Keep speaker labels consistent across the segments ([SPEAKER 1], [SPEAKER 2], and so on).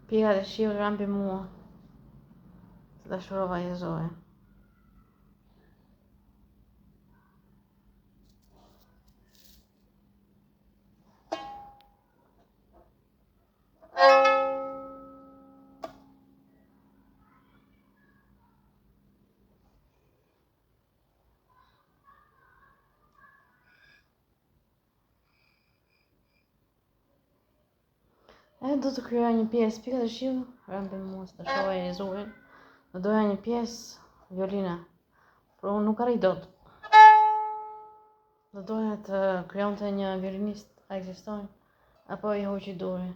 [SPEAKER 1] Pikat e shiut ran mbi mua. Të dashurova Jezusin. Do të kryoj një pjesë pikat e shiut ran mbi mua, të dashurova Jezusin. Do doja një pjesë violina, por unë nuk arri dot. Do doja të krijonte një violinist, a ekziston? Apo i hoqi duri.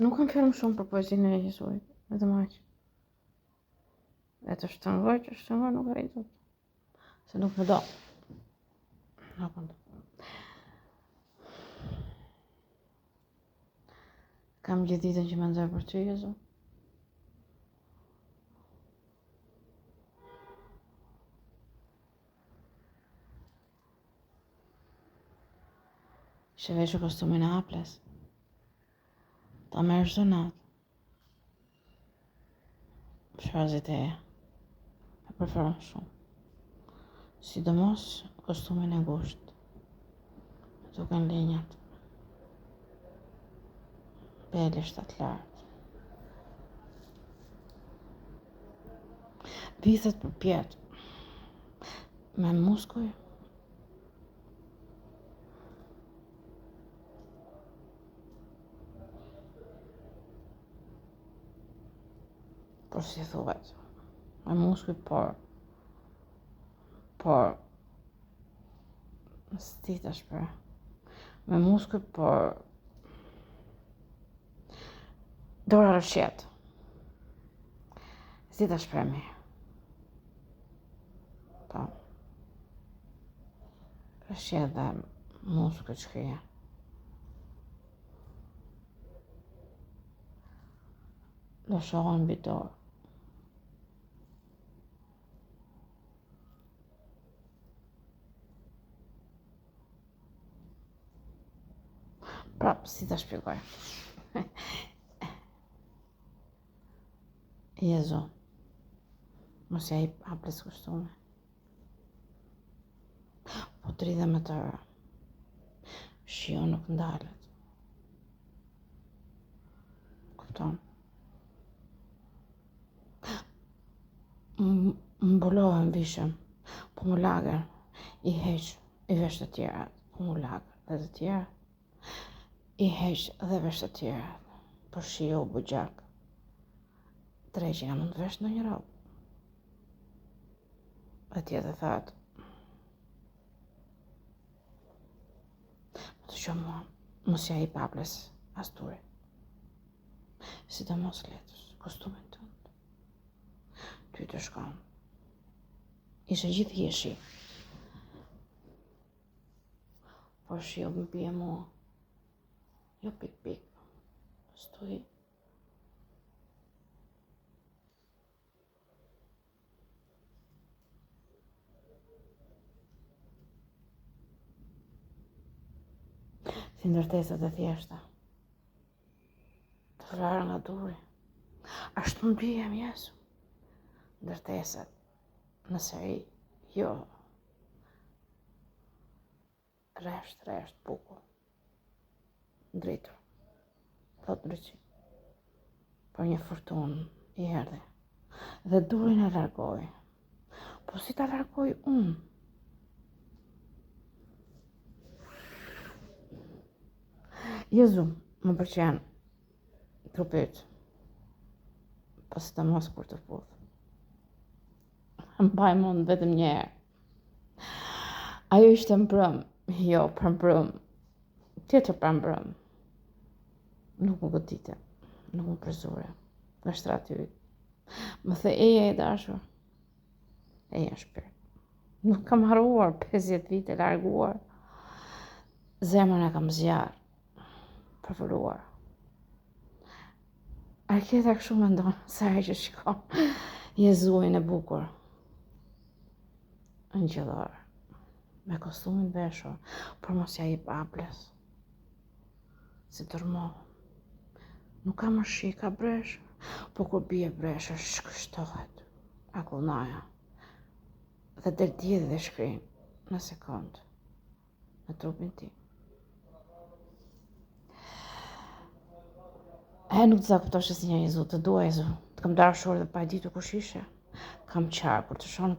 [SPEAKER 1] Nuk kam fjalë shumë për poezinë e Jezusit, vetëm aq. E të shtrëngoj, nuk arri dot. Se nuk më do. Nuk më do. Kam gjithë ditën që mendoj për ty, Jezu. Ishe veshur kostumin e Aples. Ta merr çdo natë. Shrazit e preferon shumë. Sidomos kostumin e ngushtë. Duken linjat. Pelishtat lartë. Vithet përpjet. Me muskuj. Por si thuhet, me muskuj, por si ta shpreh, me muskuj, por dora rëshqet, si ta shpreh mirë, po, rëshqet dhe muskuj shkrija. Lëshohen mbi dorë. Prap, si ta shpjegoj. Jezu, mos ja jep Aples kostume. Po të ridhe me tëra. Shio nuk ndalet. Kupton? Mbulohem vishëm, po mu lager, i heq, i vesh të tjera, po mu lager, dhe të tjera, i heq dhe vesh të tjera, po shio bugjak, treqin a mund të vesh në një robë. E tjetë thatë, më të shumë mua, mos ja i Aples as turi, sidomos letës, kostumin tënd. Ty të shkon. Ishe gjithë jeshi. Por shio më bie mua. Jo pik. Stuj. Si ndërtesat e thjeshta. Të vrarë nga duri. Ashtu më bie Jezu. Ndërtesat në seri, jo resht bukur, ndritur, thot ndryqi, për një furtun i erdhe, dhe durin e largoj, po si ta largoj unë? Jezu, më pëlqen trupit, po së të mos kur të puth. Mbaj mund vetëm një herë. Ajo ishte mbrëm, jo për mbrëm, tjetër për mbrëm. Nuk më godite, nuk më përzure, nga shtrati yt. Më the eja e dashur, eja shpirt. Nuk kam harruar 50 vite larguar. Zemrën e kam zjarë, përvëruar. Arketa kështu me ndonë, sa herë që shikon Jezuin e bukur. Në gjellore, me kostumin veshur, për mos ja jep ables. Si dërmohë. Nuk ka më shi, ka bresh, po kur bie bresh, shkështohet. Akullnaja. Dhe del djedhë dhe shkrim, në sekundë, në trupin ti. Nuk të zakuptosh e si një Jezu, të dua Jezu, të kam dashur dhe pa e ditur kush ishe, kam qarë kur të shoh në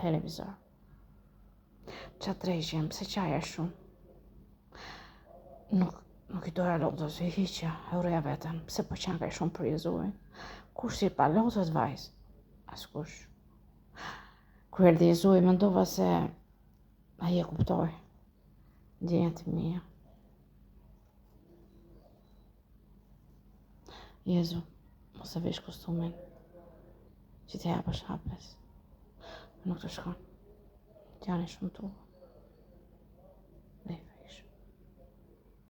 [SPEAKER 1] televizor. Qa trejshjem, pse qaja shumë? Nuk i doja lotës, i hiqja, e ureja vetën, pse po qanë kaj shumë për Jezuin? Kush si pa lotët vajzë? Askush. Kur erdhi Jezui, mendova se ai e kuptoi ndjenjat e mia. Jezu, mos e vesh kostumin që të japësh hapes. Nuk të shkon. T'jani shumë tu.